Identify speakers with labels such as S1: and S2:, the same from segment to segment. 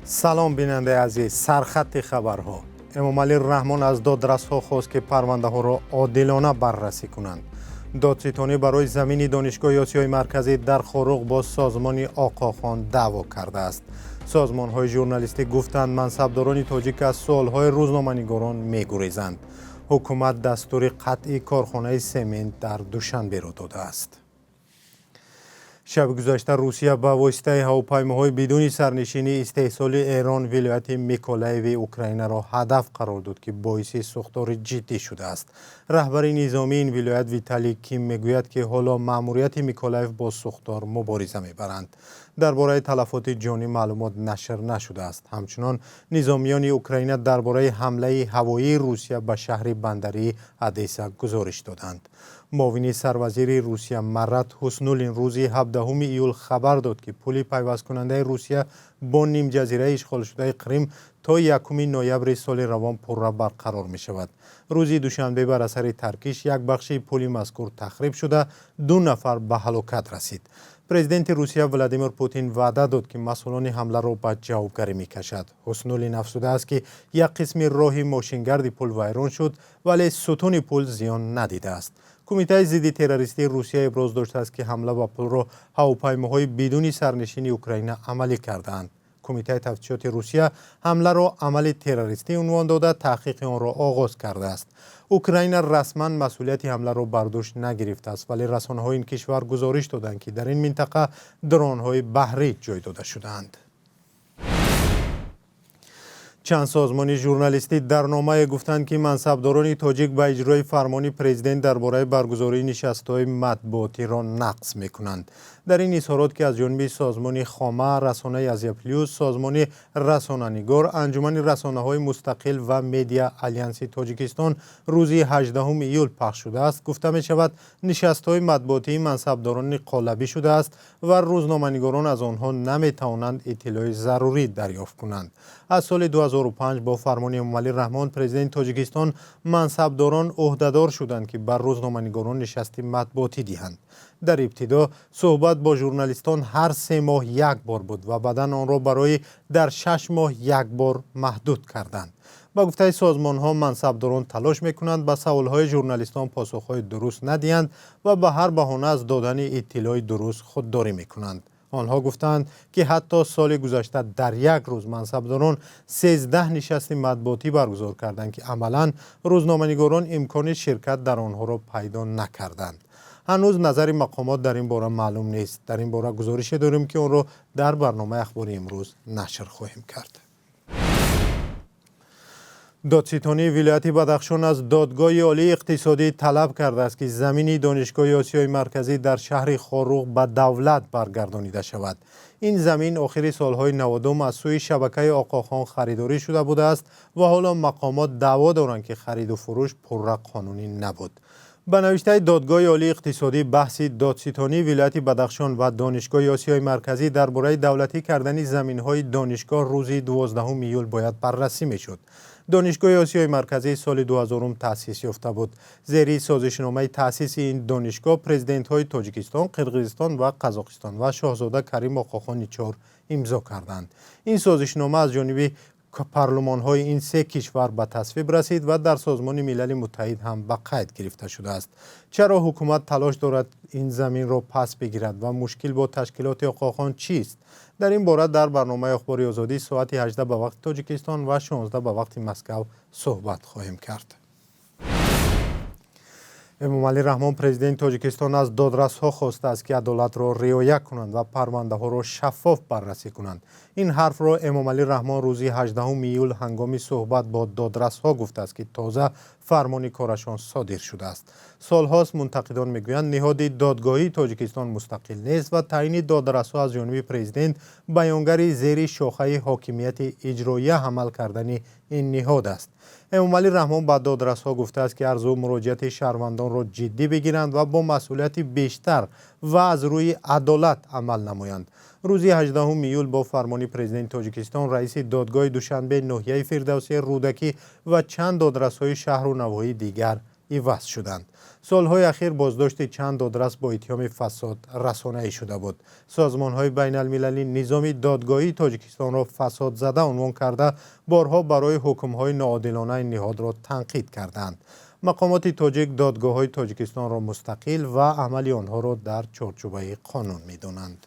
S1: سلام بیننده عزیز، سرخط خبرها. امامعلی رحمان از دادرس‌ها خواست که پرونده ها را عادلانه بررسی کنند. دادستانی برای زمین دانشگاه آسیای مرکزی در خاروق با سازمان آقاخان دعوا کرده است. سازمان های ژورنالیستی گفتند منصبداران تاجیک از سوالهای روزنامه‌نگاران می‌گریزند. حکومت دستور قطعی کارخانه سمنت در دوشنبه را داده است. شب گذشته روسیه با واسطه هواپیماهای بدون سرنشینی استحصال ایران ولایت میکولایو اوکراین را هدف قرار داد که باعث سوختار جدی شده است. رهبر نظامی این ولایت ویتالی کیم میگوید که حالا ماموریت میکولایو با سوختار مبارزه میبرند. درباره تلفات جانی معلومات نشر نشده است. همچنان نظامیان اوکراین درباره حمله هوایی روسیه به شهر بندری ادیسا گزارش دادند. معاون سروزیر روسیه مرات حسنولین روزی 17 ایول خبر داد که پل پیوست کننده روسیه با نیم جزیره اشغال شده کریم تا 1 نوامبر سال روان پرره برقرار می شود. روزی دوشنبه بر اثر ترکیش یک بخش پل مذکور تخریب شده، 2 نفر به هلاکت رسید. پرزیدنت روسیه ولادیمیر پوتین وعده داد که مسئولان حمله را به جوابگری می‌کشد. حسنولین افزوده است که یک قسم راه ماشینگرد پل ویران شد ولی ستون پل زیان ندیده است. کمیته ضد تروریستی روسیه ابراز داشته است که حمله به پل را هواپیماهای بدون سرنشین اوکراین عملی کردند. کمیته تفتیشات روسیه حمله را عمل تروریستی عنوان داده تحقیق آن را آغاز کرده است. اوکراین رسما مسئولیت حمله را بر دوش نگرفته است ولی رسانه‌های این کشور گزارش دادند که در این منطقه درون‌های بحری جای داده شدند. چند سازمان ژورنالیستی در نامه گفتند که منصبداران تاجیک به اجرای فرمان پرزیدنت درباره برگزاری نشست‌های مطبوعاتی را نقض می‌کنند. در این اظهارات که از جانب سازمان خامه، رسانه آزیا پلیوس، سازمان رسانه‌نگار، انجمن رسانه‌های مستقل و مدیا آلیانس تاجیکستان روز 18 ایول پخش شده است، گفته می‌شود نشست‌های مطبوعاتی منصبداران قالبی شده است و روزنامه‌نگاران از آنها نمی‌توانند اطلاع ضروری دریافت کنند. از سال 2005 با فرمان امامعلی رحمان پرزیدنت تاجیکستان منصبداران عهدهدار شدند که بر روزنامه‌نگاران نشست مطبوعاتی دهند. در ابتدا صحبت با ژورنالیستان هر 3 ماه یک بار بود و بعدا آن را برای در 6 ماه یک بار محدود کردند. با گفته سازمان ها منصبداران تلاش میکنند به سوالهای ژورنالیستان پاسخهای درست ندهند و به هر بهانه از دادن اطلاع درست خودداری میکنند. آنها گفتند که حتی سال گذشته در یک روز منصبداران 13 نشست مطبوعاتی برگزار کردند که عملاً روزنامه‌نگاران امکان شرکت در آنها را پیدا نکردند. هنوز نظر مقامات در این باره معلوم نیست. در این باره گزارش داریم که آن را در برنامه اخباری امروز نشر خواهیم کرد. دادستانی ولایت بدخشان از دادگاه عالی اقتصادی طلب کرده است که زمین دانشگاه آسیای مرکزی در شهر خاروق به دولت برگردانیده شود. این زمین آخر سالهای 90 از سوی شبکه آقاخان خریداری شده بوده است و حالا مقامات دعوا دارند که خرید و فروش پرره قانونی نبود. به نوشته دادگاه عالی اقتصادی بحث دادستانی ولایت بدخشان و دانشگاه آسیای مرکزی درباره دولتی کردن زمین‌های دانشگاه روز 12 ایول باید بررسی می‌شد. دانشگاه آسیای مرکزی سال 2000 تأسیس یافته بود. زیر سازشنامه تأسیس این دانشگاه پرزیدنت‌های تاجیکستان، قرقیزستان و قزاقستان و شاهزاده کریم آقاخان 4 امضا کردند. این سازشنامه از جانب پارلمان‌های این 3 کشور به تصویب رسید و در سازمان ملل متحد هم به قید گرفته شده است. چرا حکومت تلاش دارد این زمین را پس بگیرد و مشکل با تشکیلات آقاخان چیست؟ در این باره در برنامه اخباری آزادی ساعت 18 به وقت تاجیکستان و 16 به وقت مسکو صحبت خواهیم کرد. امامعلی رحمان پرزیدنت تاجیکستان از دادرس‌ها خواسته است که عدالت را رعایت کنند و پرونده‌ها را شفاف بررسی کنند. این حرف را امامعلی رحمان روز 18 ایول هنگام صحبت با دادرس‌ها گفته است که تازه فرمان کارشان صادر شده است. سالهاست منتقدان میگویند نهاد دادگاهی تاجیکستان مستقل نیست و تعیین دادرس‌ها از جانب پرزیدنت بیانگر زیر شاخه حاکمیت اجرایی عمل کردن این نهاد است. امامعلی رحمان به دادرس‌ها گفته است که عرض و مراجعت شهروندان را جدی بگیرند و با مسئولیت بیشتر و از روی عدالت عمل نمایند. روز 18 ایول با فرمان پرزیدنت تاجیکستان رئیس دادگاه دوشنبه ناحیه فردوسی رودکی و چند دادرس‌های شهر و نواحی دیگر عوض شدند. سالهای اخیر بازداشت چند دادرس با اتهام فساد رسانه‌ای شده بود. سازمان‌های بین‌المللی نظام دادگاهی تاجیکستان را فساد زده عنوان کرده بارها برای حکم‌های ناعادلانه این نهاد را تنقید کردند. مقامات تاجیک دادگاه‌های تاجیکستان را مستقل و عمل آنها را در چارچوبه قانون می‌دانند.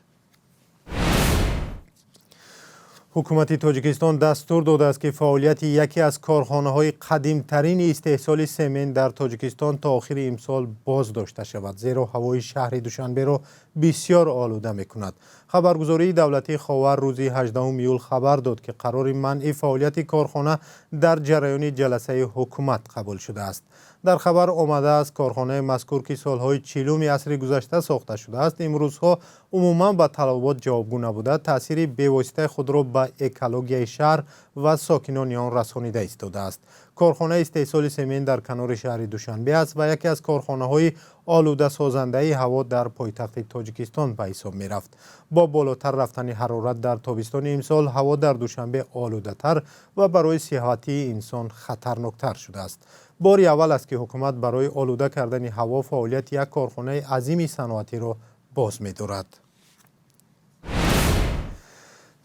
S1: حکومت تاجیکستان دستور داده است که فعالیت یکی از کارخانه‌های قدیم‌ترین استحصال سمنت در تاجیکستان تا آخر امسال باز داشته شود، زیرا هوای شهر دوشنبه را بسیار آلوده می‌کند. خبرگزاری دولتی خاور روز 18 ایول خبر داد که قرار منع فعالیت کارخانه در جریان جلسه حکومت قبول شده است. در خبر آمده است کارخانه مذکور که سالهای 40 عصر گذشته ساخته شده است، امروزها عموما به طلبات جوابگو نبوده تاثیر بی‌واسطه خود را به اکولوژی شهر و ساکنان آن رسانیده ایستاده است. کارخانه استحصال سمنت در کنار شهر دوشنبه است و یکی از کارخانه‌های آلوده سازنده هوا در پایتخت تاجیکستان به حساب می‌رفت. با بالاتر رفتن حرارت در تابستان امسال هوا در دوشنبه آلوده‌تر و برای صحت انسان خطرناکتر شده است. باری اول است که حکومت برای آلوده کردن هوا فعالیت یک کارخانه عظیم صنعتی را باز می‌دارد.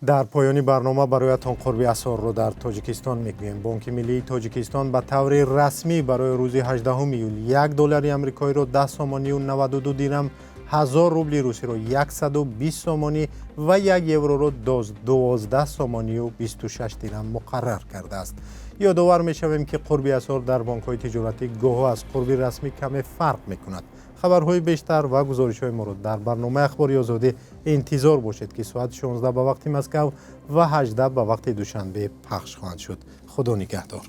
S1: در پایان برنامه برایتان قرب اسعار را در تاجیکستان میگوییم. بانک ملی تاجیکستان به طور رسمی برای روز 18 ایول $1 آمریکایی را 10 سامانی و 92 درم، 1000 روبل روسی را 120 سامانی و 1 یورو را 12 سامانی و 26 درم مقرر کرده است. یادآور می‌شویم که قرب اسعار در بانک‌های تجارتی گاه از قرب رسمی کم فرق می‌کند. خبرهای بیشتر و گزارش‌های ما را در برنامه اخباری آزادی انتظار باشید که ساعت 16 به وقت مسکو و 18 به وقت دوشنبه پخش خواهد شد. خدا نگهدار.